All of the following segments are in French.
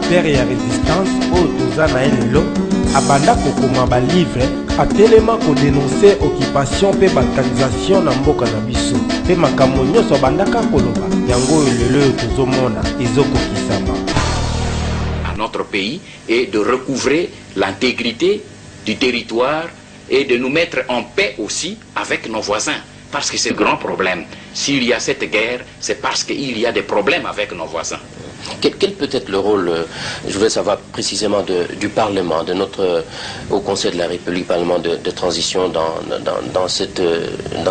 père et résistance oyo toza na ye lelo abanda kokoma balivre atelema kodénonce occupation mpe balkanisation na mboka na biso mpe makambo nyonso abandaka koloba yango oyo lelo oyo tozomona ezokokisama. À notre pays et de recouvrer l'intégrité du territoire et de nous mettre en paix aussi avec nos voisins. Parce que c'est le grand problème. S'il y a cette guerre, c'est parce qu'il y a des problèmes avec nos voisins. Quel peut être le rôle, je voudrais savoir précisément du Parlement, de notre au Conseil de la République, Parlement de transition dans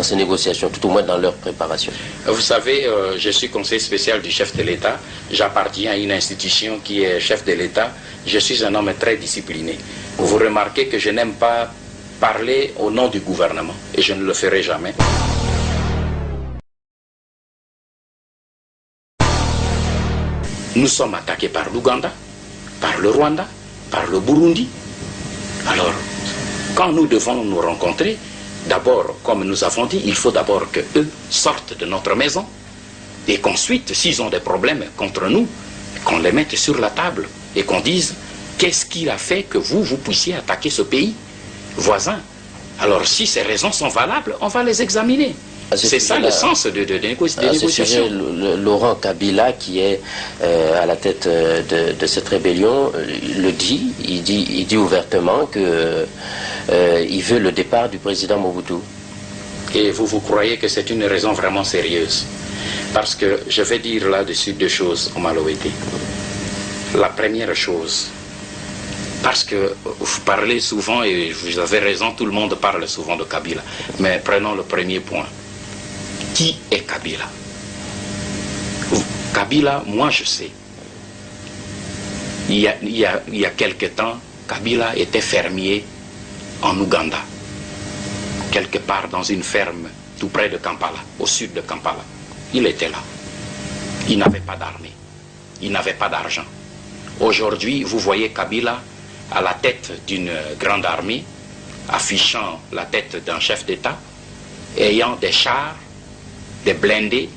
ces négociations, tout au moins dans leur préparation. Vous savez, je suis conseiller spécial du chef de l'État, j'appartiens à une institution qui est chef de l'État, je suis un homme très discipliné. Vous remarquez que je n'aime pas parler au nom du gouvernement et je ne le ferai jamais. Nous sommes attaqués par l'Ouganda, par le Rwanda, par le Burundi. Alors, quand nous devons nous rencontrer, d'abord, comme nous avons dit, il faut d'abord qu'eux sortent de notre maison et qu'ensuite, s'ils ont des problèmes contre nous, qu'on les mette sur la table et qu'on dise qu'est-ce qu'il a fait que vous puissiez attaquer ce pays voisin. Alors, si ces raisons sont valables, on va les examiner. C'est ça le sens des négociations. Laurent Kabila, qui est à la tête de cette rébellion, le dit. Il dit ouvertement qu'il veut le départ du président Mobutu. Et vous croyez que c'est une raison vraiment sérieuse? Parce que je vais dire là-dessus deux choses, Omalowete. La première chose, parce que vous parlez souvent, et vous avez raison, tout le monde parle souvent de Kabila. Mais prenons le premier point. Qui est Kabila? Kabila, moi je sais. Il y a quelque temps, Kabila était fermier en Ouganda. Quelque part dans une ferme tout près de Kampala, au sud de Kampala. Il était là. Il n'avait pas d'armée. Il n'avait pas d'argent. Aujourd'hui, vous voyez Kabila à la tête d'une grande armée, affichant la tête d'un chef d'État, ayant des chars, des blindés,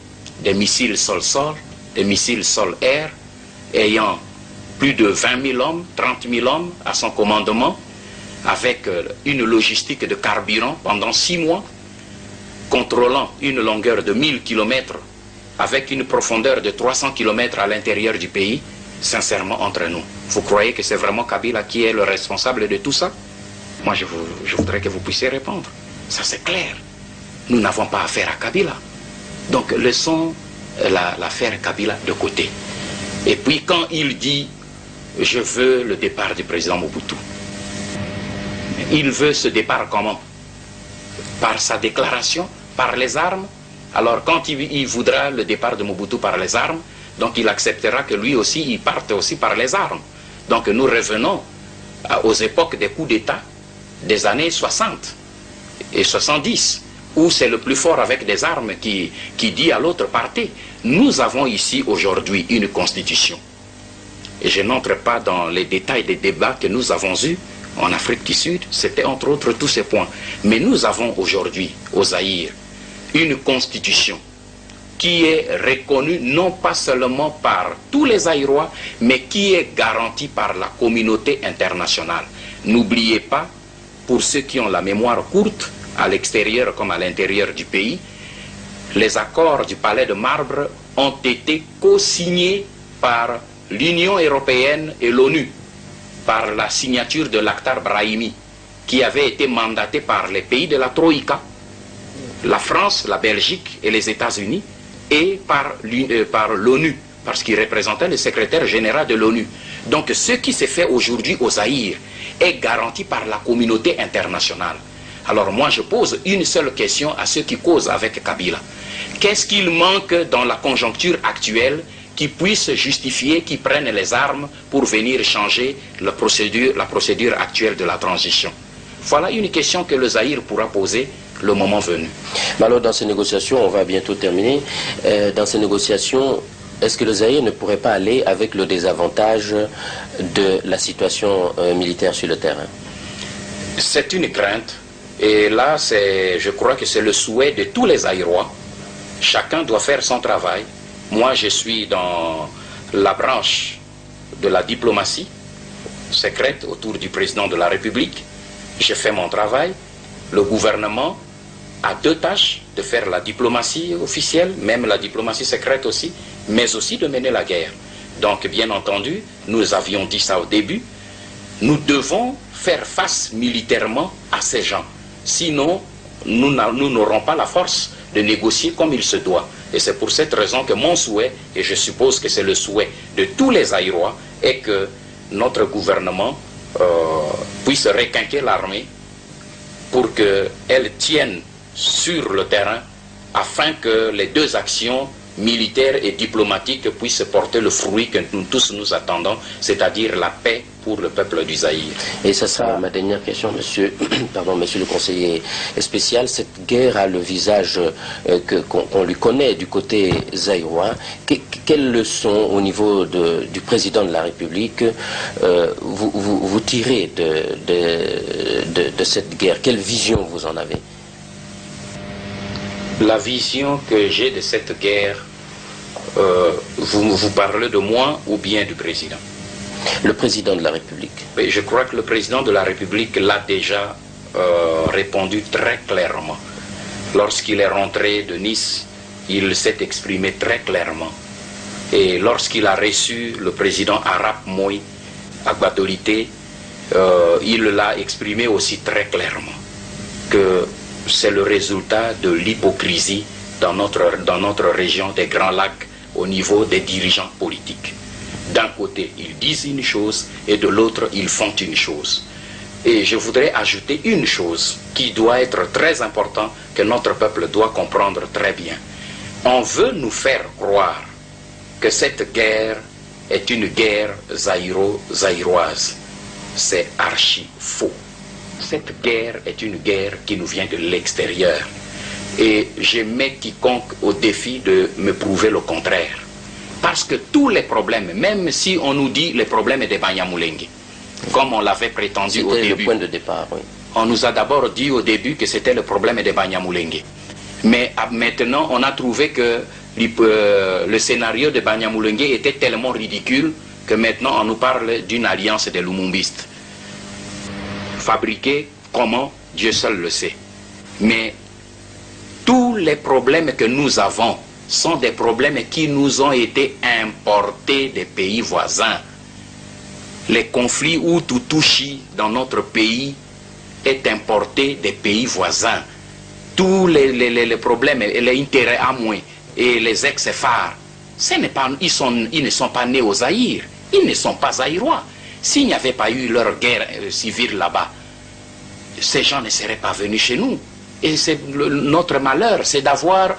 des missiles sol-sol, des missiles sol-air, ayant plus de 20 000 hommes, 30 000 hommes à son commandement, avec une logistique de carburant pendant 6 mois, contrôlant une longueur de 1000 km, avec une profondeur de 300 km à l'intérieur du pays. Sincèrement, entre nous, vous croyez que c'est vraiment Kabila qui est le responsable de tout ça? Moi, je voudrais que vous puissiez répondre. Ça, c'est clair. Nous n'avons pas affaire à Kabila. Donc, laissons l'affaire Kabila de côté. Et puis, quand il dit « je veux le départ du président Mobutu », il veut ce départ comment? Par sa déclaration? Par les armes? Alors, quand il voudra le départ de Mobutu par les armes, donc il acceptera que lui aussi, il parte aussi par les armes. Donc nous revenons aux époques des coups d'État des années 60 et 70, où c'est le plus fort avec des armes qui dit à l'autre partie. Nous avons ici aujourd'hui une constitution. Et je n'entre pas dans les détails des débats que nous avons eus en Afrique du Sud, c'était entre autres tous ces points. Mais nous avons aujourd'hui, au Zaïre, une constitution qui est reconnue non pas seulement par tous les Zaïrois, mais qui est garantie par la communauté internationale. N'oubliez pas, pour ceux qui ont la mémoire courte, à l'extérieur comme à l'intérieur du pays, les accords du Palais de Marbre ont été co-signés par l'Union européenne et l'ONU, par la signature de l'Akhtar Brahimi, qui avait été mandaté par les pays de la Troïka, la France, la Belgique et les États-Unis, et par l'ONU, parce qu'il représentait le secrétaire général de l'ONU. Donc ce qui s'est fait aujourd'hui au Zaïre est garanti par la communauté internationale. Alors moi je pose une seule question à ceux qui causent avec Kabila. Qu'est-ce qu'il manque dans la conjoncture actuelle qui puisse justifier qu'ils prennent les armes pour venir changer la procédure actuelle de la transition? Voilà une question que le Zaïre pourra poser le moment venu. Alors dans ces négociations, on va bientôt terminer, dans ces négociations, est-ce que le Zaïre ne pourrait pas aller avec le désavantage de la situation militaire sur le terrain? C'est une crainte, et là je crois que c'est le souhait de tous les Zaïrois. Chacun doit faire son travail. Moi je suis dans la branche de la diplomatie secrète autour du président de la République. J'ai fait mon travail. Le gouvernement a deux tâches, de faire la diplomatie officielle, même la diplomatie secrète aussi, mais aussi de mener la guerre. Donc, bien entendu, nous avions dit ça au début, nous devons faire face militairement à ces gens. Sinon, nous n'aurons pas la force de négocier comme il se doit. Et c'est pour cette raison que mon souhait, et je suppose que c'est le souhait de tous les Zaïrois, est que notre gouvernement puisse requinquer l'armée pour qu'elle tienne sur le terrain afin que les deux actions militaires et diplomatiques puissent porter le fruit que nous tous nous attendons, c'est-à-dire la paix pour le peuple du Zaïre. Et ça sera ma dernière question, monsieur, pardon, monsieur le conseiller spécial. Cette guerre a le visage qu'on lui connaît du côté zaïrois. Quelles leçons au niveau du président de la République vous tirez de cette guerre? Quelle vision vous en avez? La vision que j'ai de cette guerre, vous parlez de moi ou bien du président? Le président de la République. Oui, je crois que le président de la République l'a déjà répondu très clairement. Lorsqu'il est rentré de Nice, il s'est exprimé très clairement. Et lorsqu'il a reçu le président Arap Moi à Gbadolité, il l'a exprimé aussi très clairement que c'est le résultat de l'hypocrisie dans notre région des Grands Lacs au niveau des dirigeants politiques. D'un côté, ils disent une chose et de l'autre, ils font une chose. Et je voudrais ajouter une chose qui doit être très importante, que notre peuple doit comprendre très bien. On veut nous faire croire que cette guerre est une guerre zaïroise. C'est archi faux. Cette guerre est une guerre qui nous vient de l'extérieur. Et je mets quiconque au défi de me prouver le contraire. Parce que tous les problèmes, même si on nous dit les problèmes des Banyamulenge, comme on l'avait prétendu au début. C'était le point de départ, oui. On nous a d'abord dit au début que c'était le problème des Banyamulenge. Mais maintenant, on a trouvé que le scénario de Banyamulenge était tellement ridicule que maintenant on nous parle d'une alliance des Lumumbistes. Fabriquée comment, Dieu seul le sait. Mais tous les problèmes que nous avons sont des problèmes qui nous ont été importés des pays voisins. Les conflits Hutu-Tutsi dans notre pays est importé des pays voisins. Tous les problèmes, et les intérêts amouins et les ex-phares, ils ne sont pas nés au Zaïre, ils ne sont pas zaïrois. S'il n'y avait pas eu leur guerre civile là-bas, ces gens ne seraient pas venus chez nous. Et c'est notre malheur, c'est d'avoir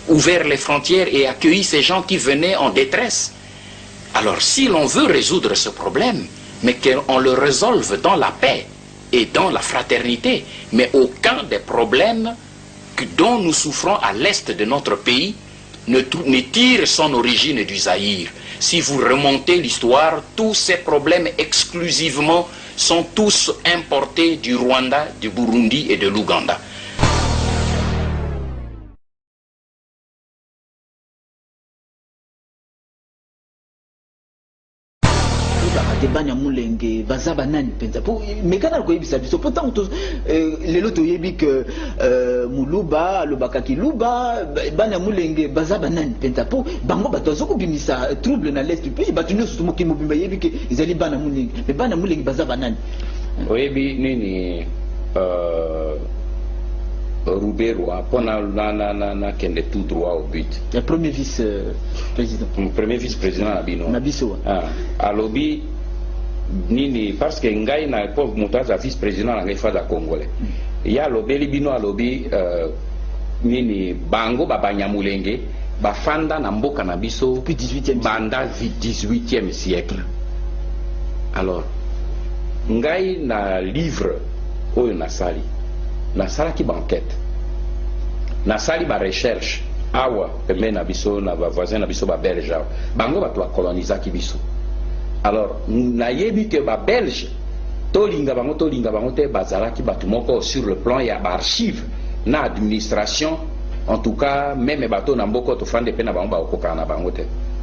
ouvert les frontières et accueilli ces gens qui venaient en détresse. Alors si l'on veut résoudre ce problème, mais qu'on le résolve dans la paix et dans la fraternité, mais aucun des problèmes dont nous souffrons à l'est de notre pays ne tire son origine du Zaïre. Si vous remontez l'histoire, tous ces problèmes exclusivement sont tous importés du Rwanda, du Burundi et de l'Ouganda. Banyamulenge bazaba nani penza pour mekana ko yebisa biso pourtant lelo to yebi que Muluba lobaka kiluba Banyamulenge bazaba nani penza pour bango batozo ko bimisa trouble na l'est du pays batunu sumo ki mobimba yebi que izali Banyamulenge mais Banyamulenge bazaba nani oyebi nini Rouberwa pona na kende tout droit au but. Le premier vice-président. Premier vice-président Nabiso. Alobi nini parce que ngai na pauvre montage vice-président na ngefa da Congolais. Ya lobeli bino alobi nini bango Banyamulenge bafanda na mboka na biso depuis 18e banda 18e siècle. Alors ngai na livre oyo nasali nasalaki banquête nasali ba recherche awa pembe na biso na voisin na biso ba belge bango bato colonisaki biso. Alors nayebi que ba belge tolinga bango te bazalaki bato moko sur le plan ya ba archive na administration en tout cas même bato na mboko to fande pe na bango ba okoka na bango te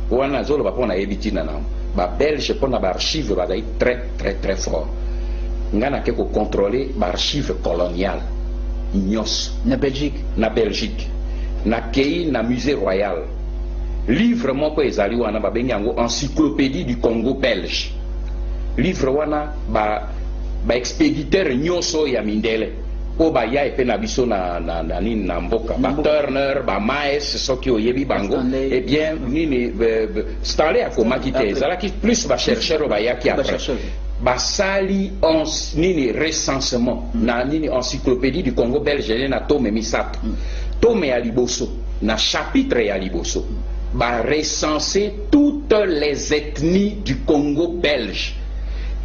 wana zolo ba pona yebi tina na ba belge pour na ba archive ba très très très fort ngana ke ko contrôler ba archive coloniale nyos na Belgique na kei na musée royal livre moko ezali wana ba bengi yango encyclopédie du Congo belge livre wana ba expéditeur nyoso ya mindele po ba ya epe na biso na nini na mboka ba Turner ba Maes soki oyebi bango et bien nini Stanley akomaki te ezalaki plus ba chercheur ba yaki après basali nini recensement na nini encyclopédie du Congo belge na tome misato tome ya liboso na chapitre ya liboso ba recenser toutes les ethnies du Congo belge,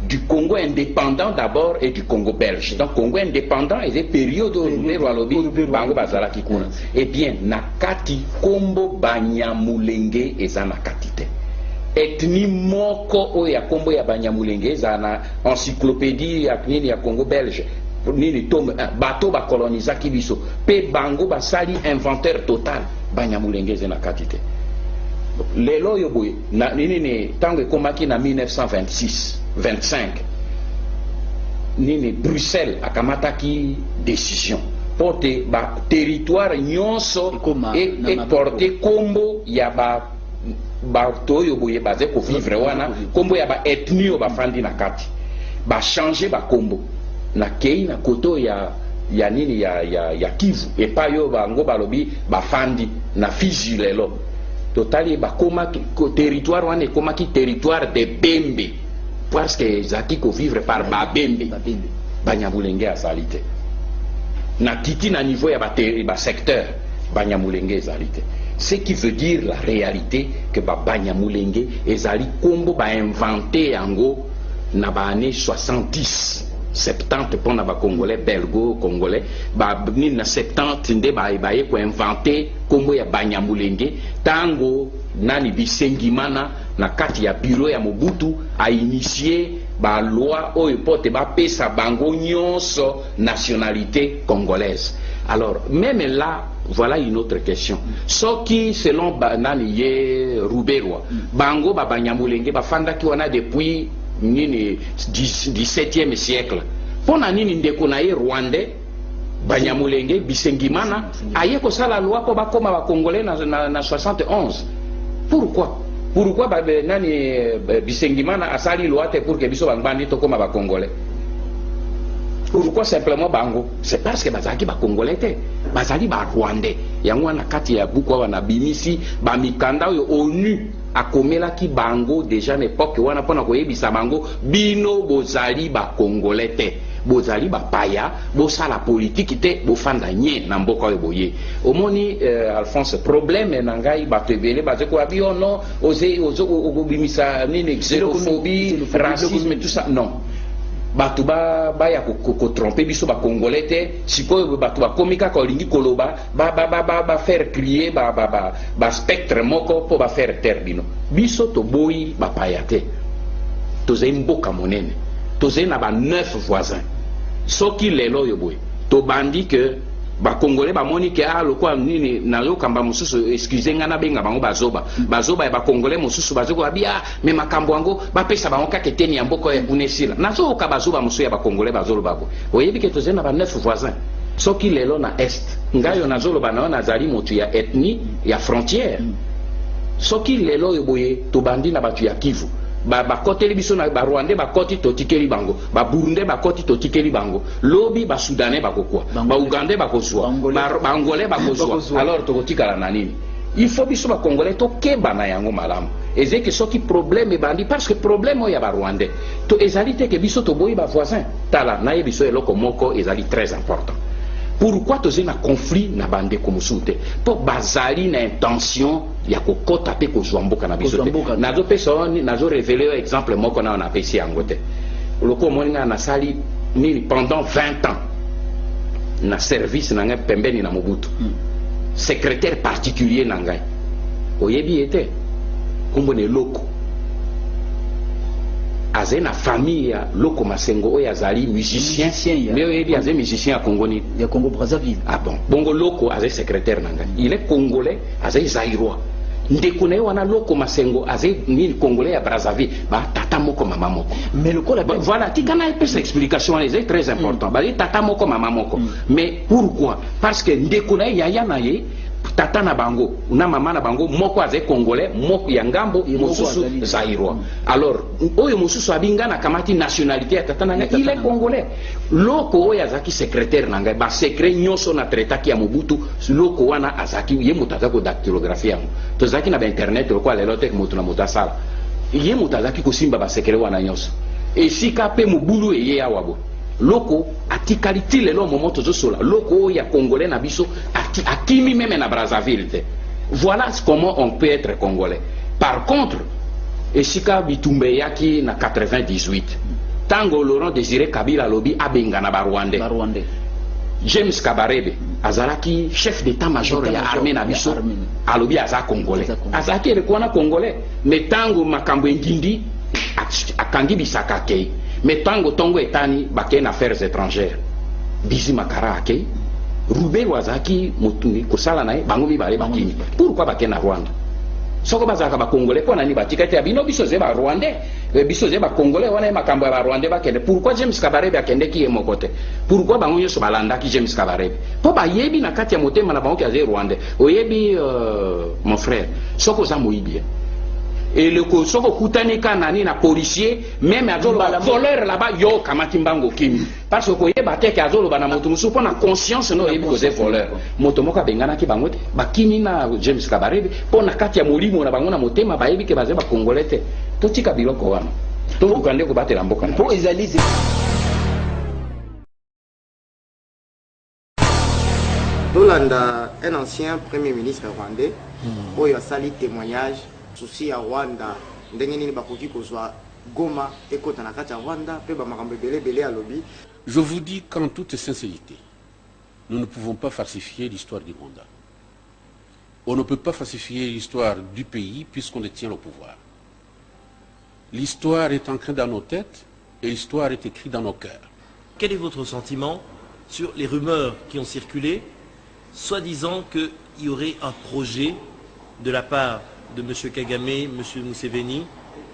du Congo indépendant d'abord et du Congo belge. Donc Congo indépendant et des périodes bango bazala kikuna. Eh bien nakati kombo banyamulenge eza nakati te. Ethnie moko o ya kombo ya banyamulenge eza na encyclopédie ya nini ya Congo belge. Nini tome bateau ba colonizaki biso pe bango basali inventaire total banyamulenge eza nakati te. Lelo yo boye na nini tango ekomaki na 1926-25 nini Bruxelles akamataki décision porte ba territoire nyonso et porter kombo ya ba to yo boye basé ko vivre wana kombo ya ba ethnie o ba fandi na kati ba changer ba kombo na kei na koto ya nini ya Kivu et pas yo bango balobi ba fandi na Fiji lelo totali bakoma territoire wana ekomaki territoire de Bembe parce que ezaki ko vivre par babembe banyamulenge azali te na titi na niveau ya ba secteur banyamulenge ezali te, ce qui veut dire la réalité que banyamulenge ezali kombo ba inventé yango na ba année 70 70 pour na ba congolais belgo congolais ba ni na 70 nde ba ko inventé kombo ya banyamulenge tango nani Bisengimana na kati ya bureau ya Mobutu a initié ba loi oyo pote ba pesa bango nyonso nationalité congolaise. Alors même là voilà une autre question. Soki selon nani ye Ruberwa bango ba banyamulenge ba fanda ki wana depuis nini 17e siècle pona nini ndeko na ye rwandais banyamulenge Bisengimana aye ko sala loi ko bakoma ba congolais na 71. Pourquoi nani Bisengimana asali loi te pour que biso bangandi to koma ba congolais? Pourquoi simplement bango? C'est parce que bazaki ba congolais te bazali ba rwandais yango na kati ya buku wana bimisi ba mikanda yo ONU akomela ki bango déjà na époque wana pona koyebisa bango bino bozali ba congolais te bozali ba paya bosala politique te bofanda nye na mboka oyo boye omoni Alphonse problème na ngai batebele bazeko abi ono ozo bimisa nini xénophobie racisme tout ça non batu ba ya ko tromper biso ba congolais te sikoyo batu ba komika ko lingi koloba ba faire crier ba spectre moko po ba faire taire bino biso to boyi ba payate to zemboka monene to zena ba 9 voisins soki lelo yo boy to bandi que ba congolais ba moni ke lokwa nini na yo kamba mususu excusez ngana benga bango bazoba ba congolais mususu bazoko abia me makambo yango ba pesa bango kaketeni ya mboko ya kunesila nazo ka bazoba musu ya ba congolais bazolo babo oyebi ke to zena ba 9 voisins soki lelo na est ngayo nazolo bana na zali motu ya ethnie ya frontière soki lelo yo boye to bandi na batu ya Kivu ba koteli biso na ba Rwandais ba koti to tikeli bango ba Burundais ba koti to tikeli bango lobi ba Soudanais ba kokwa ba Ougandais ba kozwa ba Angolais ba kozwa alors to kotikala na nini il faut biso ba Congolais to keba na yango malamu ezeki soki problème bandi parce que problème ya ba Rwandais to ezalité ke biso to boyi ba voisin tala na ye biso eloko moko ezali très important. Pourquoi toze na conflit na bande komusute po bazali na intention ya kokota pe kozwamboka na biso te nazo pesa nazo révéler exemple moko na on apesi yango te loko moninga na sali ni pendant 20 ans na service na ngai pembeni na Mobutu secrétaire particulier na ngai oyebi ete kombo ne loko azena famille ya Loko Masengo oyo azali musicien mais oyebi azali musicien ya Congo ni ya Congo Brazzaville. Ah bon bongo Loko azali secrétaire nanga il est congolais azali zaïrois ndekuna wana loko masengo aze ni congolais à Brazzaville ba tata moko mama moko mais le cola voilà tikana epesa explication c'est très important ba tata moko mama moko mais pourquoi parce que ndekuna yaya na ye tata na bango na mama na bango moko aze congolais moko ya ngambo mosusu zairwa alors oyo mosusu abinga na kamati nationalité ya tata na il est congolais loko oyo azaki secrétaire na ngai ba secret nyoso na traitaki ya Mobutu loko wana azaki ye mutazako dactylographie yango tozaki na ba internet lokwa lelo tek mutu na mutasala ye mutazaki kosimba ba secret wana nyoso esika pe mobulu eye awabo loko atikali ti lelo momo tozosola loko ya congolais na biso akimi même na Brazzaville. Voilà comment on peut être congolais. Par contre esika bitumbe yaki na 98 tango Laurent Désiré Kabila lobi abenga na Rwandais James Kabarebe azalaki chef d'état-major ya armée na biso alobi aza congolais azaki elekwana congolais mais tango makambo ngindi akangi bisaka kei mais tango tongo etani bakei na affaires étrangères Bizi Makara akei Rubel wazaki mutuni kosala naye bango mibale bakini pourquoi bakei na Rwanda soko bazaka ba congolais pona ni batikate abino biso ze ba rwandais biso ze ba congolais wana makambo ya ba rwandais bakende pourquoi James Kabarebe akende ki emokote pourquoi bango nyoso balanda ki James Kabarebe po ba yebi na kati ya motema na bango ki aze rwandais oyebi mon frère soko za moyibi et le soko kutanika nani na policier même azolo ba voleur là-bas yo kamati mbango kimi parce que yeba teke azolo bana moto musu pona conscience no yebi ko ze voleur moto moka bengana ki bango te bakini na James Kabarebe pona kati ya molimo na bango na motema ba yebi ke baze ba congolais te to tika biloko wana to bukande ko batela mboka na po ezalize Dolanda, un ancien premier ministre rwandais, où il a sali témoignage souci à Rwanda, ndengeni bakoki kozwa Goma et kota na kati ya Rwanda pe ba makambo belé à lobby. Je vous dis qu'en toute sincérité, nous ne pouvons pas falsifier l'histoire du Rwanda. On ne peut pas falsifier l'histoire du pays puisqu'on détient le pouvoir. L'histoire est ancrée dans nos têtes et l'histoire est écrite dans nos cœurs. Quel est votre sentiment sur les rumeurs qui ont circulé, soi-disant qu'il y aurait un projet de la part de M. Kagame, M. Museveni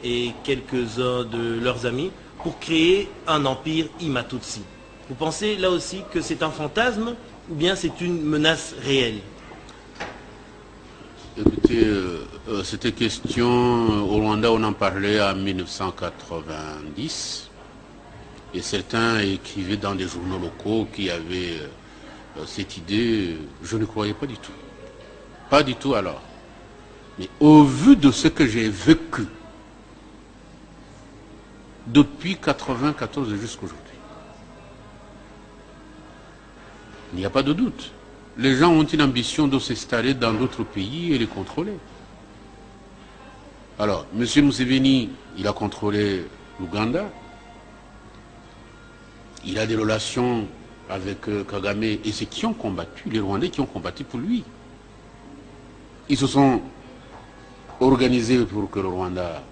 et quelques-uns de leurs amis pour créer un empire Imatutsi? Vous pensez là aussi que c'est un fantasme ou bien c'est une menace réelle? Écoutez, c'était question au Rwanda, on en parlait en 1990 et certains écrivaient dans des journaux locaux qui avaient cette idée. Je ne croyais pas du tout. Pas du tout alors. Mais au vu de ce que j'ai vécu depuis 1994 jusqu'à aujourd'hui, il n'y a pas de doute. Les gens ont une ambition de s'installer dans d'autres pays et les contrôler. Alors, M. Museveni, il a contrôlé l'Ouganda. Il a des relations avec Kagame et ceux qui ont combattu, les Rwandais qui ont combattu pour lui. Ils se sont organisés pour que le Rwanda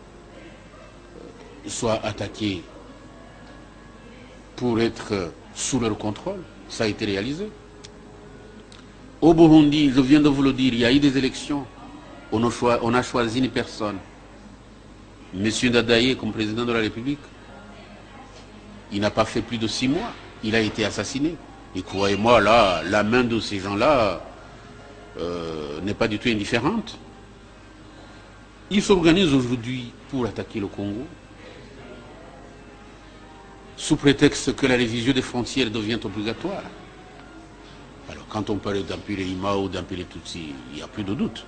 soit attaqué pour être sous leur contrôle. Ça a été réalisé. Au Burundi, je viens de vous le dire, il y a eu des élections. On a choisi une personne. M. Ndadaye comme président de la République. Il n'a pas fait plus de 6 mois. Il a été assassiné. Et croyez-moi, là, la main de ces gens-là n'est pas du tout indifférente. Ils s'organisent aujourd'hui pour attaquer le Congo, sous prétexte que la révision des frontières devient obligatoire. Alors, quand on parle d'empire Ima ou d'empire Tutsi, il n'y a plus de doute.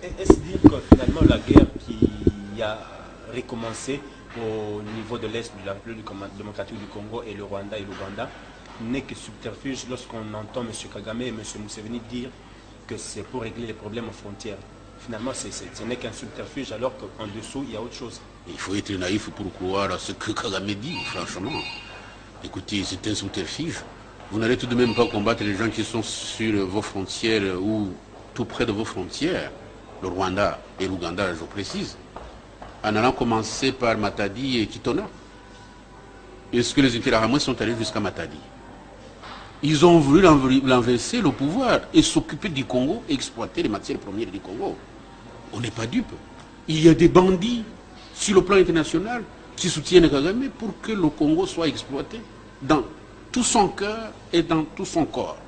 Est-ce dire que finalement la guerre qui a recommencé au niveau de l'Est de la République démocratique du Congo et le Rwanda et l'Ouganda n'est que subterfuge lorsqu'on entend M. Kagame et M. Museveni dire que c'est pour régler les problèmes aux frontières? Finalement, ce n'est qu'un subterfuge alors qu'en dessous, il y a autre chose. Il faut être naïf pour croire à ce que Kagame dit, franchement. Écoutez, c'est un subterfuge. Vous n'allez tout de même pas combattre les gens qui sont sur vos frontières ou tout près de vos frontières, le Rwanda et l'Ouganda, je précise, en allant commencer par Matadi et Kitona. Est-ce que les Interahamwe sont allés jusqu'à Matadi? Ils ont voulu renverser le pouvoir et s'occuper du Congo, exploiter les matières premières du Congo. On n'est pas dupe. Il y a des bandits sur le plan international qui soutiennent Kagame pour que le Congo soit exploité dans tout son cœur et dans tout son corps.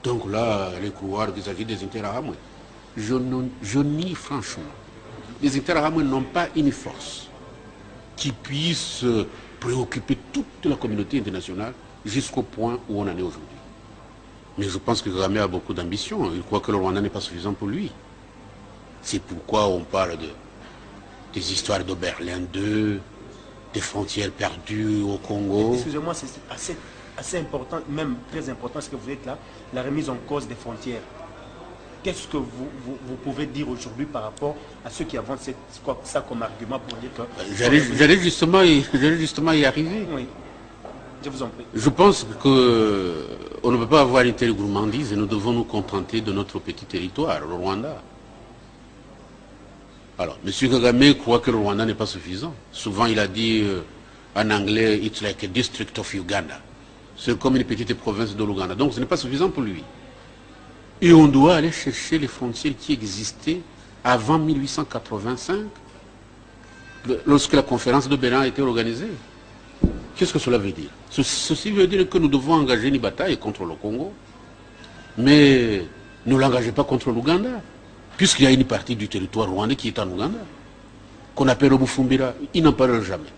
Donc là, les couloirs vis-à-vis des Interahamwe, je nie franchement. Les Interahamwe n'ont pas une force qui puisse préoccuper toute la communauté internationale jusqu'au point où on en est aujourd'hui. Mais je pense que Kagame a beaucoup d'ambition. Il croit que le Rwanda n'est pas suffisant pour lui. C'est pourquoi on parle des histoires de Berlin II, des frontières perdues au Congo. Excusez-moi, c'est assez important, même très important, ce que vous êtes là, la remise en cause des frontières. Qu'est-ce que vous pouvez dire aujourd'hui par rapport à ceux qui avancent ça comme argument pour dire que... J'allais justement y arriver. Oui, je vous en prie. Je pense qu'on ne peut pas avoir une telle gourmandise et nous devons nous contenter de notre petit territoire, le Rwanda. Alors, M. Kagame croit que le Rwanda n'est pas suffisant. Souvent, il a dit en anglais, « It's like a district of Uganda ». C'est comme une petite province de l'Ouganda. Donc, ce n'est pas suffisant pour lui. Et on doit aller chercher les frontières qui existaient avant 1885, lorsque la conférence de Berlin a été organisée. Qu'est-ce que cela veut dire? Ceci veut dire que nous devons engager une bataille contre le Congo, mais ne l'engagez pas contre l'Ouganda, puisqu'il y a une partie du territoire rwandais qui est en Ouganda, qu'on appelle Obufumbira. Ils n'en parlent jamais.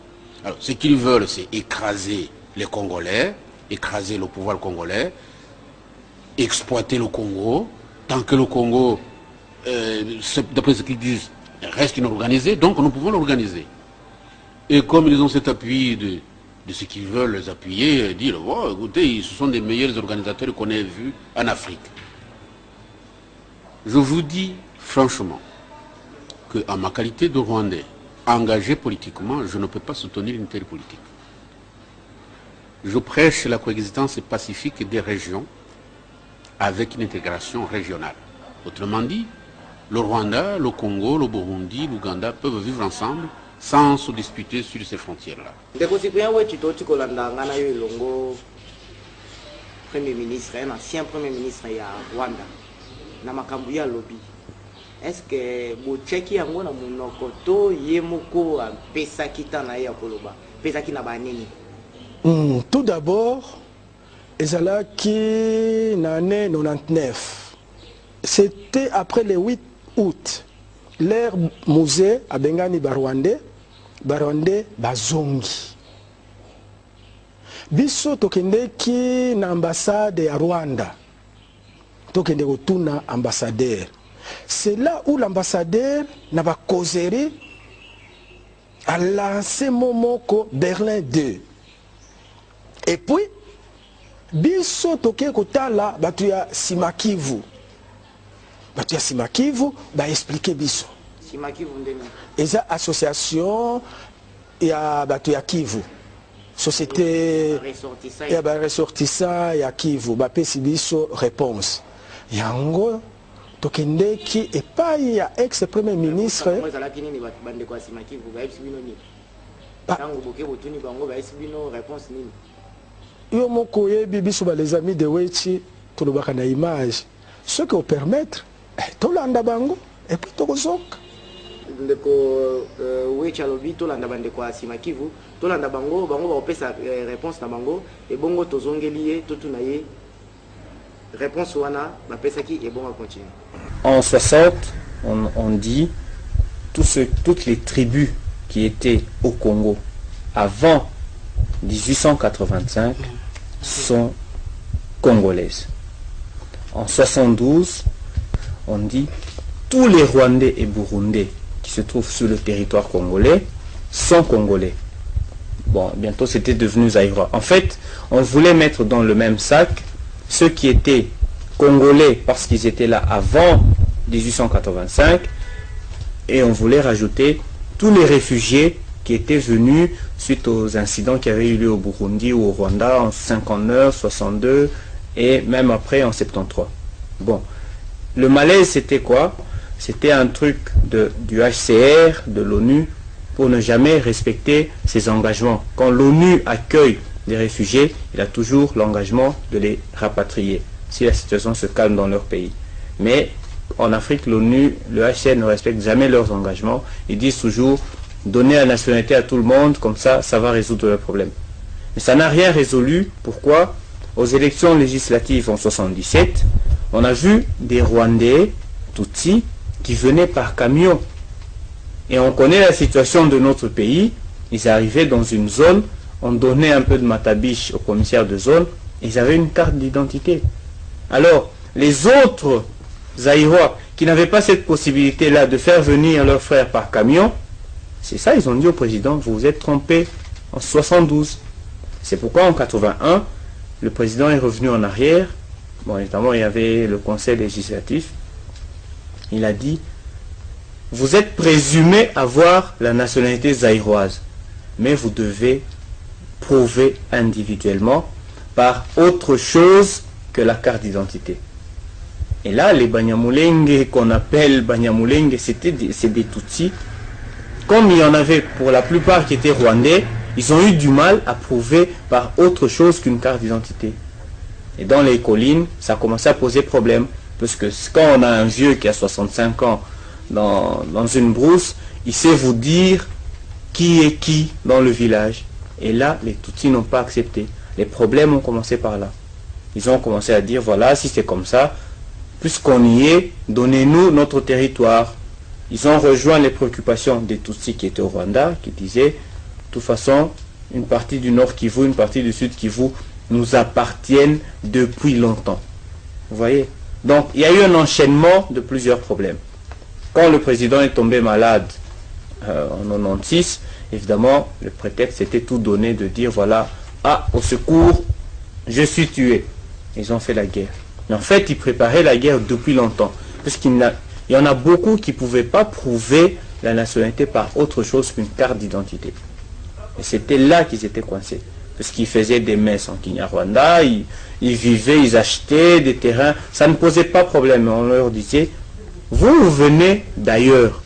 Alors, ce qu'ils veulent, c'est écraser les Congolais, écraser le pouvoir congolais, exploiter le Congo, tant que le Congo, d'après ce qu'ils disent, reste inorganisé, donc nous pouvons l'organiser. Et comme ils ont cet appui de ce qu'ils veulent les appuyer, dire, oh, écoutez, ce sont des meilleurs organisateurs qu'on ait vus en Afrique. Je vous dis franchement qu'en ma qualité de Rwandais, engagé politiquement, je ne peux pas soutenir une telle politique. Je prêche la coexistence pacifique des régions avec une intégration régionale. Autrement dit, le Rwanda, le Congo, le Burundi, l'Ouganda peuvent vivre ensemble sans se disputer sur ces frontières-là. Premier ministre, un ancien premier ministre ya Rwanda, na makambuya lobby. Est-ce que Bocheki yango na monokoto yemoko a pesa kita na ya koloba, pesa ki na banini? Tout d'abord, ezalaki na année 99. C'était après le 8 août. L'ère musée à Bengani Barwandais bazongi. Biso tokendeki na ambassade ya Rwanda. Tokende kotuna ambassadeur. C'est là où l'ambassadeur n'a pas causé a lancé Momoko Berlin 2. Et puis, biso toke kotala batu ya Simakivu. Batu ya Simakivu ba expliquer biso. Simakivu ndeni. Eza association ya batu ya Kivu. Société ya ba ressortissant ya Kivu ba pesi biso réponse. Yango tokendeki epai ya ex premier ministre. Yo moko yebi biso ba les amis de Wechi tolobaka na image. Ce qui au permettre tolanda bango et puis tokozoka. Ndeko Wechi alobi tolanda bande kwa Simakivu, tolanda bango ba opesa réponse na bango et bongo tozongeli ye totuna ye réponse wana ba pesa ki et bon va continuer. En 60, on dit toutes les tribus qui étaient au Congo avant 1885 sont congolaises. En 72, on dit tous les Rwandais et Burundais qui se trouvent sur le territoire congolais sont congolais. Bon, bientôt c'était devenu zaïrois. En fait, on voulait mettre dans le même sac ceux qui étaient congolais parce qu'ils étaient là avant 1885 et on voulait rajouter tous les réfugiés qui étaient venus suite aux incidents qui avaient eu lieu au Burundi ou au Rwanda en 59, 62 et même après en 73. Bon, le malaise c'était quoi? C'était un truc du HCR, de l'ONU, pour ne jamais respecter ses engagements. Quand l'ONU accueille des réfugiés, il a toujours l'engagement de les rapatrier, si la situation se calme dans leur pays. Mais en Afrique, l'ONU, le HCR ne respecte jamais leurs engagements. Ils disent toujours donner la nationalité à tout le monde, comme ça va résoudre le problème. Mais ça n'a rien résolu. Pourquoi? Aux élections législatives en 1977, on a vu des Rwandais, Tutsis, qui venaient par camion. Et on connaît la situation de notre pays. Ils arrivaient dans une zone, on donnait un peu de matabiche au commissaire de zone, et ils avaient une carte d'identité. Alors, les autres Zaïrois qui n'avaient pas cette possibilité-là de faire venir leurs frères par camion, c'est ça, ils ont dit au président, vous vous êtes trompé en 72. C'est pourquoi en 81, le président est revenu en arrière. Bon, notamment, il y avait le conseil législatif. Il a dit, vous êtes présumé avoir la nationalité zaïroise, mais vous devez prouver individuellement par autre chose que la carte d'identité. Et là, les Banyamulenge qu'on appelle Banyamulenge, c'est des Tutsis. Comme il y en avait pour la plupart qui étaient rwandais, ils ont eu du mal à prouver par autre chose qu'une carte d'identité. Et dans les collines, ça a commencé à poser problème. Parce que quand on a un vieux qui a 65 ans dans une brousse, il sait vous dire qui est qui dans le village. Et là, les Tutsis n'ont pas accepté. Les problèmes ont commencé par là. Ils ont commencé à dire, voilà, si c'est comme ça, puisqu'on y est, donnez-nous notre territoire. Ils ont rejoint les préoccupations des Tutsis qui étaient au Rwanda, qui disaient, de toute façon, une partie du Nord Kivu, une partie du Sud Kivu nous appartiennent depuis longtemps. Vous voyez? Donc, il y a eu un enchaînement de plusieurs problèmes. Quand le président est tombé malade en 96, évidemment, le prétexte était tout donné de dire, voilà, ah, au secours, je suis tué. Ils ont fait la guerre. Mais en fait, ils préparaient la guerre depuis longtemps. Parce qu'il y en a beaucoup qui ne pouvaient pas prouver la nationalité par autre chose qu'une carte d'identité. Et c'était là qu'ils étaient coincés. Parce qu'ils faisaient des messes en Kinyarwanda, ils vivaient, ils achetaient des terrains. Ça ne posait pas problème. On leur disait, vous venez d'ailleurs.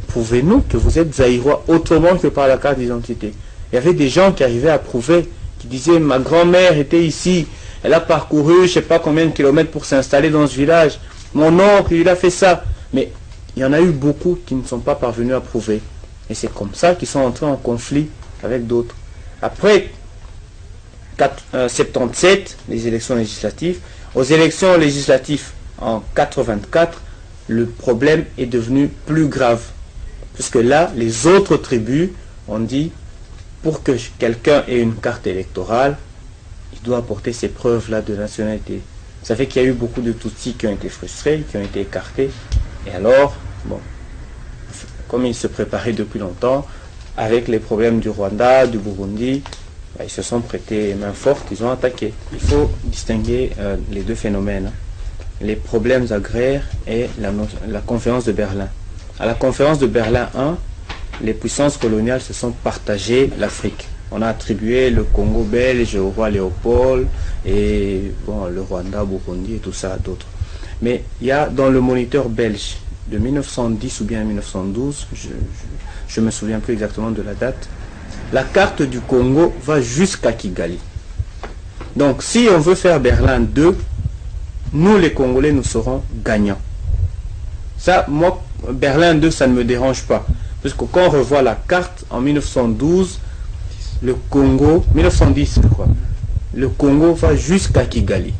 Prouvez-nous que vous êtes zaïrois autrement que par la carte d'identité. Il y avait des gens qui arrivaient à prouver, qui disaient, ma grand-mère était ici. Elle a parcouru je ne sais pas combien de kilomètres pour s'installer dans ce village. Mon oncle, il a fait ça. Mais il y en a eu beaucoup qui ne sont pas parvenus à prouver. Et c'est comme ça qu'ils sont entrés en conflit avec d'autres. Après 77, les élections législatives, aux élections législatives en 84, le problème est devenu plus grave. Puisque là, les autres tribus ont dit, pour que quelqu'un ait une carte électorale, il doit apporter ces preuves-là de nationalité. Ça fait qu'il y a eu beaucoup de Tutsis qui ont été frustrés, qui ont été écartés. Et alors, bon, comme ils se préparaient depuis longtemps, avec les problèmes du Rwanda, du Burundi, ils se sont prêtés main forte, ils ont attaqué. Il faut distinguer les deux phénomènes, les problèmes agraires et la conférence de Berlin. À la conférence de Berlin 1, les puissances coloniales se sont partagées l'Afrique. On a attribué le Congo belge au roi Léopold et bon, le Rwanda, Burundi et tout ça à d'autres. Mais il y a dans le moniteur belge de 1910 ou bien 1912, je ne me souviens plus exactement de la date, la carte du Congo va jusqu'à Kigali. Donc si on veut faire Berlin 2, nous les Congolais, nous serons gagnants. Ça, moi, Berlin 2, ça ne me dérange pas. Parce que quand on revoit la carte en 1912, le Congo, 1910 je crois, le Congo va jusqu'à Kigali.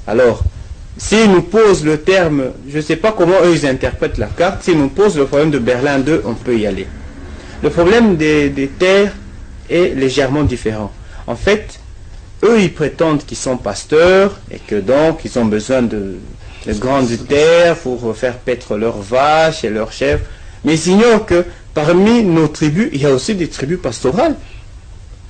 Alors, s'ils nous posent le terme, je ne sais pas comment eux ils interprètent la carte, s'ils nous posent le problème de Berlin 2, on peut y aller. Le problème des terres est légèrement différent. En fait, eux ils prétendent qu'ils sont pasteurs et que donc ils ont besoin de grandes terres pour faire paître leurs vaches et leurs chèvres. Mais ils ignorent que parmi nos tribus, il y a aussi des tribus pastorales.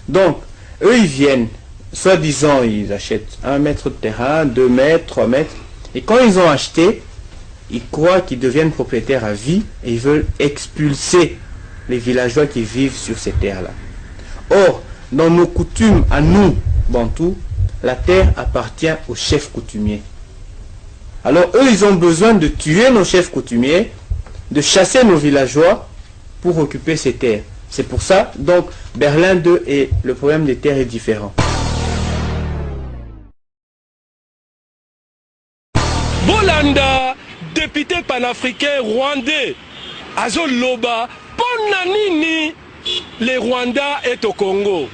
Donc, eux, ils viennent, soi-disant, ils achètent 1 mètre de terrain, 2 mètres, 3 mètres. Et quand ils ont acheté, ils croient qu'ils deviennent propriétaires à vie et ils veulent expulser les villageois qui vivent sur ces terres-là. Or, dans nos coutumes, à nous, Bantous, la terre appartient aux chefs coutumiers. Alors, eux, ils ont besoin de tuer nos chefs coutumiers, de chasser nos villageois pour occuper ces terres. C'est pour ça, donc, Berlin 2 et le problème des terres est différent. Bolanda panafricain rwandais. Azo loba, ponanini, les Rwandais est au Congo.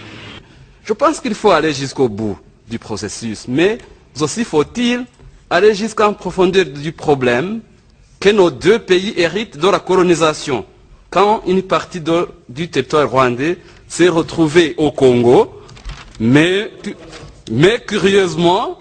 Je pense qu'il faut aller jusqu'au bout du processus, mais aussi faut-il aller jusqu'en profondeur du problème que nos deux pays héritent de la colonisation. Quand une partie du territoire rwandais s'est retrouvée au Congo, mais curieusement,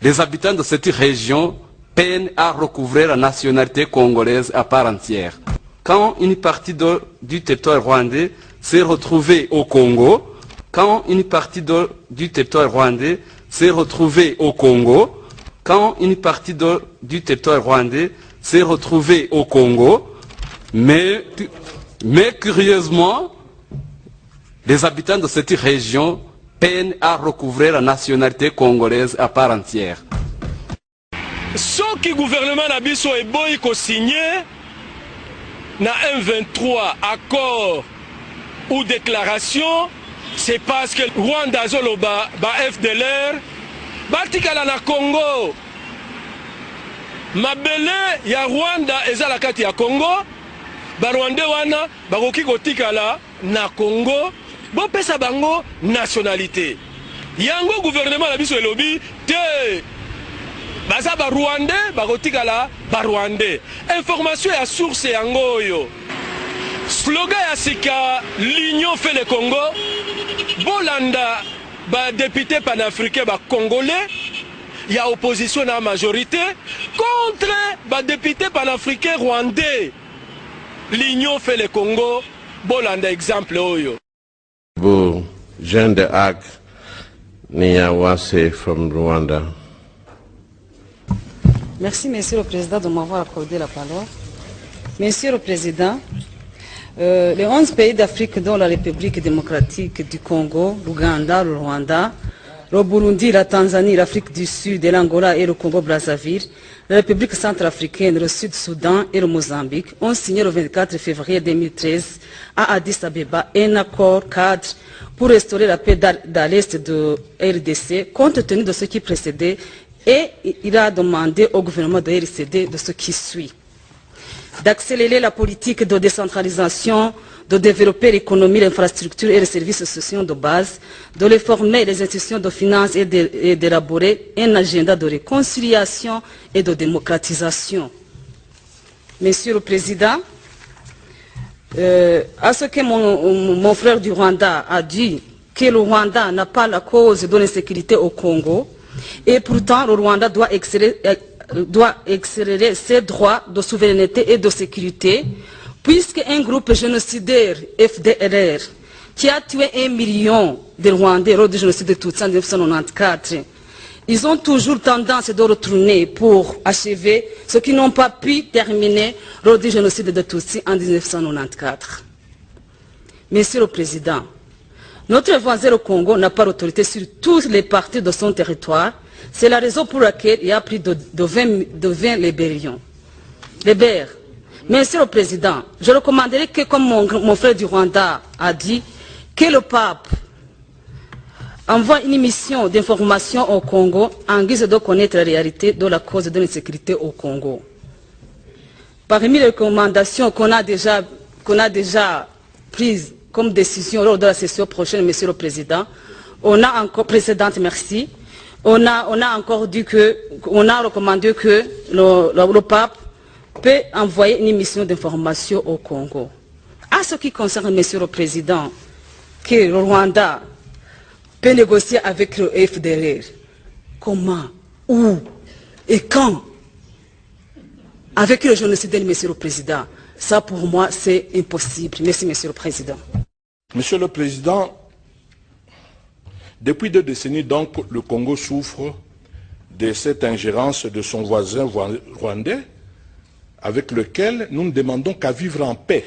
les habitants de cette région peinent à recouvrer la nationalité congolaise à part entière. Quand une partie du territoire rwandais s'est retrouvée au Congo, quand une partie du territoire rwandais s'est retrouvée au Congo, quand une partie du territoire rwandais s'est retrouvée au Congo, mais curieusement, les habitants de cette région peinent à recouvrer la nationalité congolaise à part entière. Ce qui le gouvernement Nabiso est boy ko signé na M23 accord ou déclaration, c'est parce que Rwanda Zoloba ba FDLR batikala na Congo. Mabele ya Rwanda ezala kati ya Congo, ba Rwanda wana bakoki kotikala na Congo, bo pesa bango nationalité. Yango gouvernement na biso elobi te baza ba Rwandais bakotikala ba Rwandais. Information ya source yango yo. Slogan ya sika l'union fait le Congo. Bolanda ba député panafricain ba congolais. Il y a opposition à la majorité contre ba député panafricain rwandais. L'union fait le Congo. Bolanda exemple oyo. Bo Jean de Arc Niyawase from Rwanda. Merci, Monsieur le Président, de m'avoir accordé la parole. Monsieur le Président, les 11 pays d'Afrique, dont la République démocratique du Congo, l'Ouganda, le Rwanda, le Burundi, la Tanzanie, l'Afrique du Sud, l'Angola et le Congo-Brazzaville, la République centrafricaine, le Sud-Soudan et le Mozambique, ont signé le 24 février 2013 à Addis Abeba un accord cadre pour restaurer la paix dans l'Est de RDC, compte tenu de ce qui précédait. Et il a demandé au gouvernement de RCD de ce qui suit. D'accélérer la politique de décentralisation, de développer l'économie, l'infrastructure et les services sociaux de base, de réformer les institutions de finances et d'élaborer un agenda de réconciliation et de démocratisation. Monsieur le Président, à ce que mon frère du Rwanda a dit, que le Rwanda n'a pas la cause de l'insécurité au Congo, et pourtant, le Rwanda doit accélérer ses droits de souveraineté et de sécurité, puisque un groupe génocidaire, FDLR, qui a tué 1 million de Rwandais lors du génocide de Tutsi en 1994, ils ont toujours tendance de retourner pour achever ce qu'ils n'ont pas pu terminer lors du génocide de Tutsi en 1994. Monsieur le Président, notre voisin le Congo n'a pas l'autorité sur toutes les parties de son territoire. C'est la raison pour laquelle il y a plus de 20 libérions. Monsieur le Président, je recommanderais que, comme mon frère du Rwanda a dit, que le pape envoie une mission d'information au Congo en guise de connaître la réalité de la cause de l'insécurité au Congo. Parmi les recommandations qu'on a déjà prises comme décision lors de la session prochaine, Monsieur le Président, on a encore précédente, merci. On a encore dit on a recommandé que le pape peut envoyer une mission d'information au Congo. À ce qui concerne, Monsieur le Président, que le Rwanda peut négocier avec le FDLR, comment, où et quand? Avec le génocide, Monsieur le Président, ça pour moi c'est impossible. Merci, Monsieur le Président. Monsieur le Président, depuis 2 décennies, donc, le Congo souffre de cette ingérence de son voisin rwandais, avec lequel nous ne demandons qu'à vivre en paix.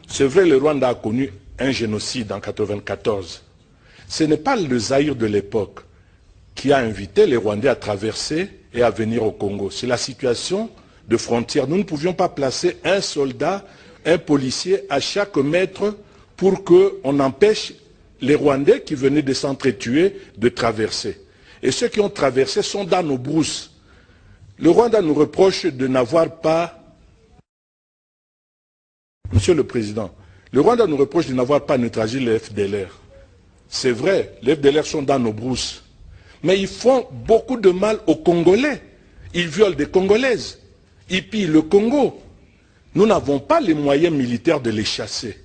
C'est vrai, le Rwanda a connu un génocide en 1994. Ce n'est pas le Zaïre de l'époque qui a invité les Rwandais à traverser et à venir au Congo. C'est la situation de frontière. Nous ne pouvions pas placer un soldat, un policier à chaque mètre pour qu'on empêche les Rwandais qui venaient de s'entretuer de traverser. Et ceux qui ont traversé sont dans nos brousses. Le Rwanda nous reproche de n'avoir pas... Monsieur le Président, le Rwanda nous reproche de n'avoir pas neutralisé les FDLR. C'est vrai, les FDLR sont dans nos brousses. Mais ils font beaucoup de mal aux Congolais. Ils violent des Congolaises. Ils pillent le Congo. Nous n'avons pas les moyens militaires de les chasser.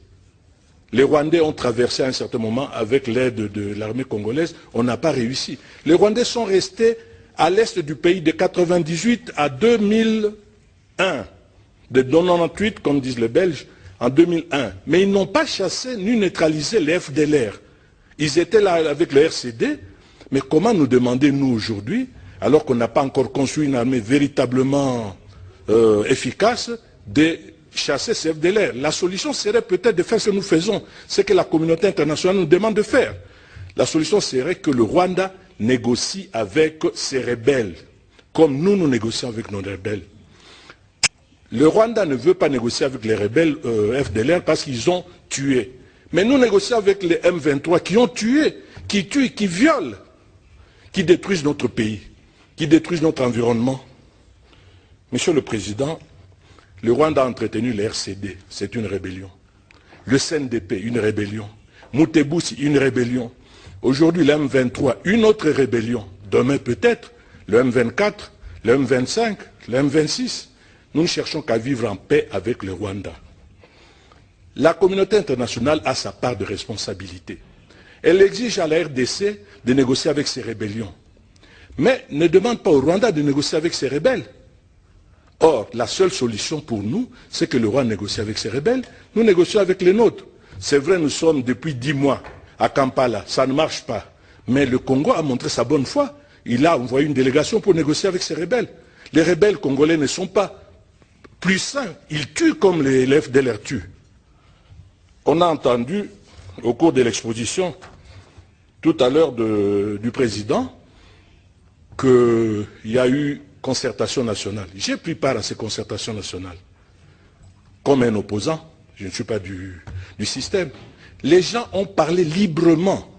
Les Rwandais ont traversé à un certain moment avec l'aide de l'armée congolaise. On n'a pas réussi. Les Rwandais sont restés à l'est du pays de 1998 à 2001. De 1998, comme disent les Belges, en 2001. Mais ils n'ont pas chassé ni neutralisé les FDLR. Ils étaient là avec le RCD. Mais comment nous demander, nous, aujourd'hui, alors qu'on n'a pas encore construit une armée véritablement efficace, de chasser ces FDLR? La solution serait peut-être de faire ce que nous faisons, ce que la communauté internationale nous demande de faire. La solution serait que le Rwanda négocie avec ses rebelles, comme nous négocions avec nos rebelles. Le Rwanda ne veut pas négocier avec les rebelles FDLR parce qu'ils ont tué. Mais nous négocions avec les M23 qui ont tué, qui tuent, qui violent, qui détruisent notre pays, qui détruisent notre environnement. Monsieur le Président, le Rwanda a entretenu le RCD, c'est une rébellion. Le CNDP, une rébellion. Mutebusi, une rébellion. Aujourd'hui, le M23, une autre rébellion. Demain peut-être, le M24, le M25, le M26. Nous ne cherchons qu'à vivre en paix avec le Rwanda. La communauté internationale a sa part de responsabilité. Elle exige à la RDC de négocier avec ses rébellions. Mais ne demande pas au Rwanda de négocier avec ses rebelles. Or, la seule solution pour nous, c'est que le Rwanda négocie avec ses rebelles, nous négocions avec les nôtres. C'est vrai, nous sommes depuis 10 mois à Kampala, ça ne marche pas. Mais le Congo a montré sa bonne foi. Il a envoyé une délégation pour négocier avec ses rebelles. Les rebelles congolais ne sont pas plus sains, ils tuent comme les FDLR tuent. On a entendu, au cours de l'exposition, tout à l'heure du président, qu'il y a eu concertation nationale. J'ai pris part à ces concertations nationales. Comme un opposant, je ne suis pas du système. Les gens ont parlé librement.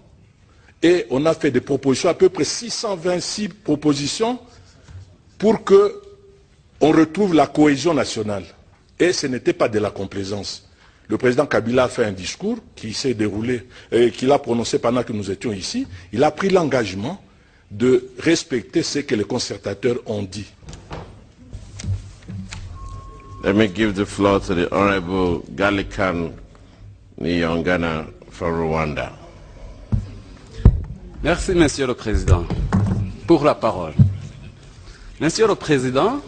Et on a fait des propositions, à peu près 626 propositions, pour qu'on retrouve la cohésion nationale. Et ce n'était pas de la complaisance. Le président Kabila a fait un discours qui s'est déroulé, qu'il a prononcé pendant que nous étions ici. Il a pris l'engagement de respecter ce que les concertateurs ont dit. Let me give the floor to the Honorable Gallican Nyongana from Rwanda. Merci, Monsieur le Président, pour la parole. Monsieur le Président,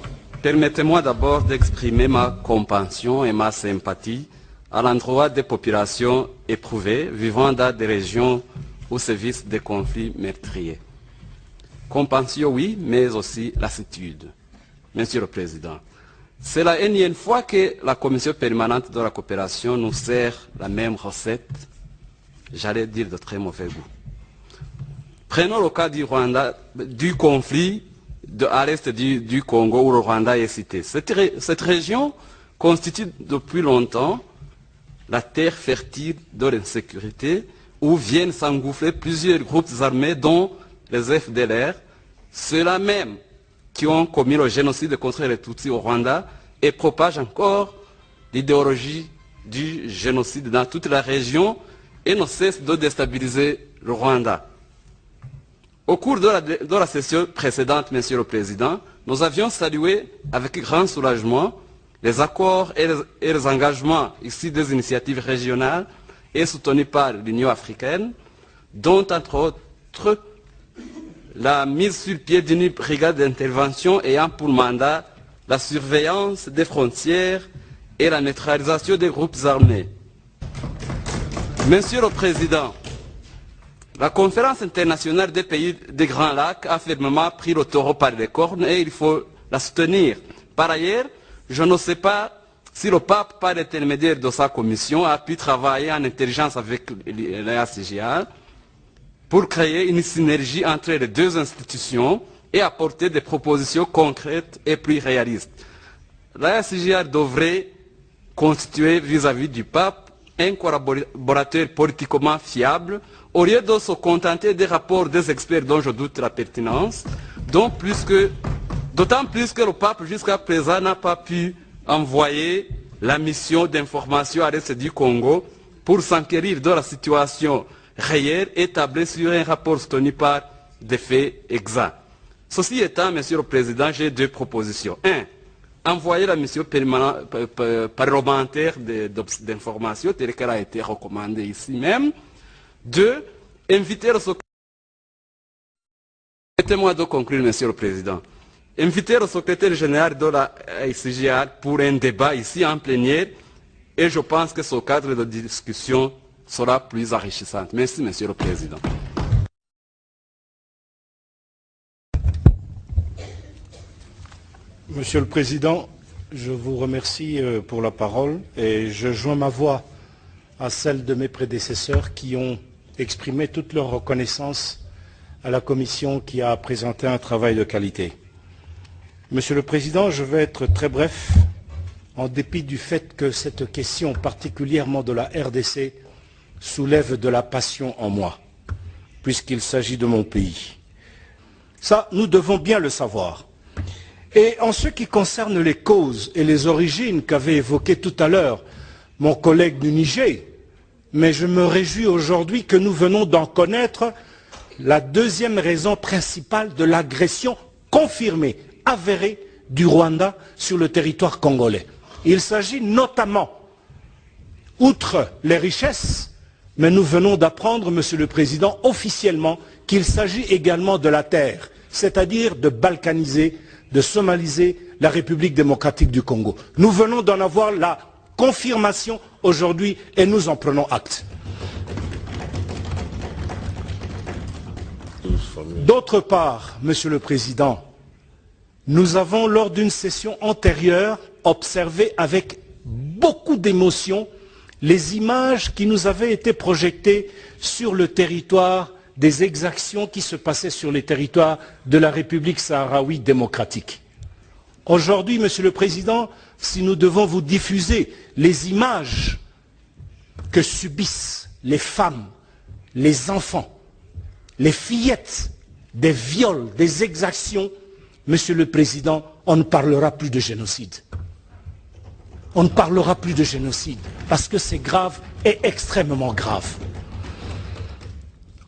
permettez-moi d'abord d'exprimer ma compassion et ma sympathie à l'endroit des populations éprouvées vivant dans des régions où sévissent des conflits meurtriers. Compassion, oui, mais aussi lassitude. Monsieur le Président, c'est la énième fois que la Commission permanente de la coopération nous sert la même recette, j'allais dire de très mauvais goût. Prenons le cas du Rwanda, du conflit à l'est du Congo où le Rwanda est cité. Cette région constitue depuis longtemps la terre fertile de l'insécurité où viennent s'engouffrer plusieurs groupes armés dont les FDLR, ceux-là même qui ont commis le génocide contre les Tutsis au Rwanda et propagent encore l'idéologie du génocide dans toute la région et ne cessent de déstabiliser le Rwanda. Au cours de la session précédente, Monsieur le Président, nous avions salué avec grand soulagement les accords et les engagements ici des initiatives régionales et soutenus par l'Union africaine, dont entre autres la mise sur pied d'une brigade d'intervention ayant pour mandat la surveillance des frontières et la neutralisation des groupes armés. Monsieur le Président, la conférence internationale des pays des Grands Lacs a fermement pris le taureau par les cornes et il faut la soutenir. Par ailleurs, je ne sais pas si le pape, par l'intermédiaire de sa commission, a pu travailler en intelligence avec la CGA pour créer une synergie entre les deux institutions et apporter des propositions concrètes et plus réalistes. La CGA devrait constituer vis-à-vis du pape un collaborateur politiquement fiable au lieu de se contenter des rapports des experts dont je doute la pertinence, dont plus que D'autant plus que le pape jusqu'à présent n'a pas pu envoyer la mission d'information à l'Est du Congo pour s'enquérir de la situation réelle établie sur un rapport soutenu par des faits exacts. Ceci étant, Monsieur le Président, j'ai deux propositions. 1. Envoyer la mission parlementaire d'information telle qu'elle a été recommandée ici même. 2. Inviter le secrétaire... Permettez-moi de conclure, Monsieur le Président. Inviter le secrétaire général de la ICGA pour un débat ici en plénière et je pense que ce cadre de discussion sera plus enrichissant. Merci, Monsieur le Président. Monsieur le Président, je vous remercie pour la parole et je joins ma voix à celle de mes prédécesseurs qui ont exprimé toute leur reconnaissance à la Commission qui a présenté un travail de qualité. Monsieur le Président, je vais être très bref, en dépit du fait que cette question, particulièrement de la RDC, soulève de la passion en moi, puisqu'il s'agit de mon pays. Ça, nous devons bien le savoir. Et en ce qui concerne les causes et les origines qu'avait évoquées tout à l'heure mon collègue du Niger, mais je me réjouis aujourd'hui que nous venons d'en connaître la deuxième raison principale de l'agression confirmée, avérée du Rwanda sur le territoire congolais. Il s'agit notamment, outre les richesses, mais nous venons d'apprendre, Monsieur le Président, officiellement qu'il s'agit également de la terre, c'est-à-dire de balkaniser, de somaliser la République démocratique du Congo. Nous venons d'en avoir la confirmation aujourd'hui et nous en prenons acte. D'autre part, Monsieur le Président, nous avons, lors d'une session antérieure, observé avec beaucoup d'émotion les images qui nous avaient été projetées sur le territoire des exactions qui se passaient sur les territoires de la République saharaoui démocratique. Aujourd'hui, Monsieur le Président, si nous devons vous diffuser les images que subissent les femmes, les enfants, les fillettes, des viols, des exactions, Monsieur le Président, on ne parlera plus de génocide. On ne parlera plus de génocide parce que c'est grave et extrêmement grave.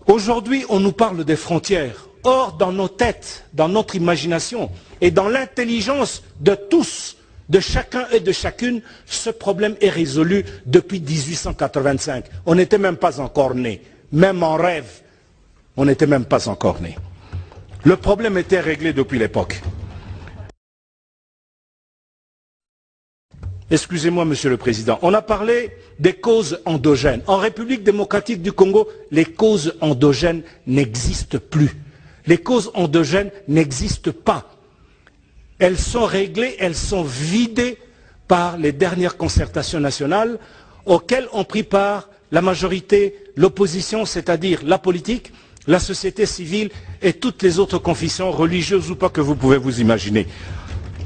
Aujourd'hui, on nous parle des frontières. Or, dans nos têtes, dans notre imagination et dans l'intelligence de tous, de chacun et de chacune, ce problème est résolu depuis 1885. On n'était même pas encore né. Même en rêve, on n'était même pas encore né. Le problème était réglé depuis l'époque. Excusez-moi, Monsieur le Président. On a parlé des causes endogènes. En République démocratique du Congo, les causes endogènes n'existent plus. Les causes endogènes n'existent pas. Elles sont réglées, elles sont vidées par les dernières concertations nationales auxquelles ont pris part la majorité, l'opposition, c'est-à-dire la politique, la société civile et toutes les autres confessions religieuses ou pas que vous pouvez vous imaginer.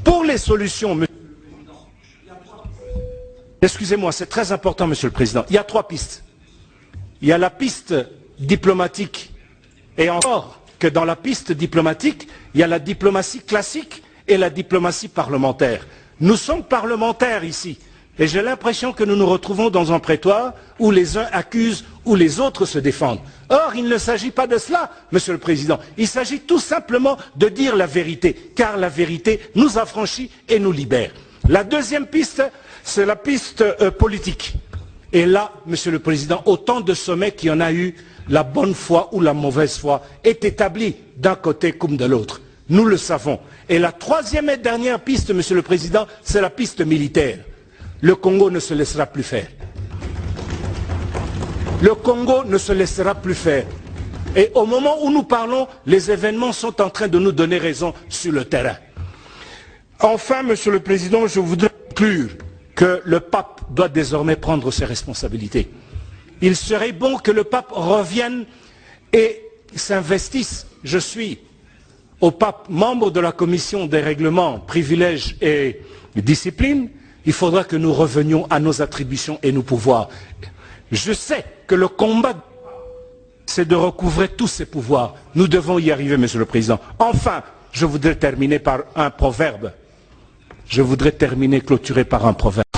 Pour les solutions, excusez-moi, c'est très important, Monsieur le Président. Il y a trois pistes. Il y a la piste diplomatique. Et encore que dans la piste diplomatique, il y a la diplomatie classique et la diplomatie parlementaire. Nous sommes parlementaires ici. Et j'ai l'impression que nous nous retrouvons dans un prétoire où les uns accusent, où les autres se défendent. Or, il ne s'agit pas de cela, Monsieur le Président. Il s'agit tout simplement de dire la vérité, car la vérité nous affranchit et nous libère. La deuxième piste, c'est la piste politique. Et là, Monsieur le Président, autant de sommets qu'il y en a eu, la bonne foi ou la mauvaise foi est établie d'un côté comme de l'autre. Nous le savons. Et la troisième et dernière piste, Monsieur le Président, c'est la piste militaire. Le Congo ne se laissera plus faire. Le Congo ne se laissera plus faire. Et au moment où nous parlons, les événements sont en train de nous donner raison sur le terrain. Enfin, Monsieur le Président, je voudrais conclure que le pape doit désormais prendre ses responsabilités. Il serait bon que le pape revienne et s'investisse. Je suis au pape membre de la commission des règlements, privilèges et discipline. Il faudra que nous revenions à nos attributions et nos pouvoirs. Je sais que le combat, c'est de recouvrer tous ces pouvoirs. Nous devons y arriver, Monsieur le Président. Enfin, Je voudrais terminer par un proverbe. Je voudrais terminer, clôturer par un proverbe.